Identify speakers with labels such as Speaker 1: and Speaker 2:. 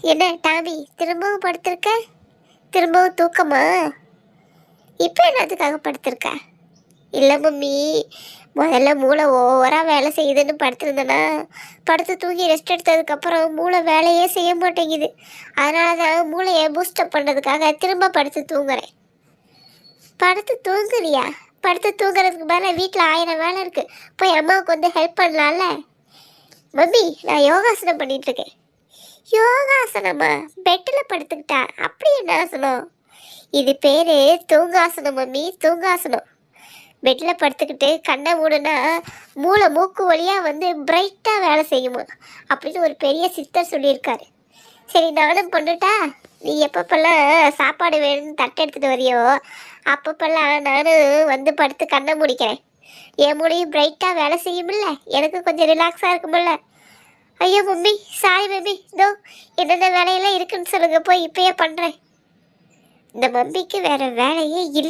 Speaker 1: என்ன டாமி திரும்பவும் படுத்திருக்க? திரும்பவும் தூக்கமா? இப்போ என்னத்துக்காக படுத்திருக்க? இல்லை மம்மி, முதல்ல மூளை ஓவராக வேலை செய்யுதுன்னு படுத்திருந்தேன்னா படுத்து தூங்கி ரெஸ்ட் எடுத்ததுக்கப்புறம் மூளை வேலையே செய்ய மாட்டேங்குது. அதனால தான் மூளையை பூஸ்டப் பண்ணுறதுக்காக திரும்ப படுத்து தூங்குறேன். படுத்து தூங்குறியா? படுத்து தூங்குறதுக்கு மேலே வீட்டில் 1000 வேலை இருக்குது. போய் அம்மாவுக்கு வந்து ஹெல்ப் பண்ணலாம்ல. மம்மி, நான் யோகாசனம் பண்ணிகிட்ருக்கேன். யோகாசனமா? பெட்டில் படுத்துக்கிட்டா? அப்படி என்ன ஆசனம்? இது பேர் தூங்காசனம் மம்மி, தூங்காசனம். பெட்டில் படுத்துக்கிட்டு கண்ணை மூடுனா மூளை மூக்கு வழியாக வந்து பிரைட்டாக வேலை செய்யுமா அப்படின்னு ஒரு பெரிய சித்தர் சொல்லியிருக்காரு. சரி, நானும் பண்ணுட்டா? நீ எப்பப்பெல்லாம் சாப்பாடு வேணும்னு தட்டு எடுத்துகிட்டு வரியோ அப்பப்பெல்லாம் நானும் வந்து படுத்து கண்ணை முடிக்கிறேன். என் மூளையும் பிரைட்டாக வேலை செய்யுமில்ல, எனக்கு கொஞ்சம் ரிலாக்ஸாக இருக்குமில்ல. ஐயோ மம்மி, சாரி மம்மி, இதோ என்னென்ன வேலையெல்லாம் இருக்குன்னு சொல்லுங்க, போய் இப்பயே பண்ணுறேன். இந்த மம்மிக்கு வேறு வேலையே இல்லை.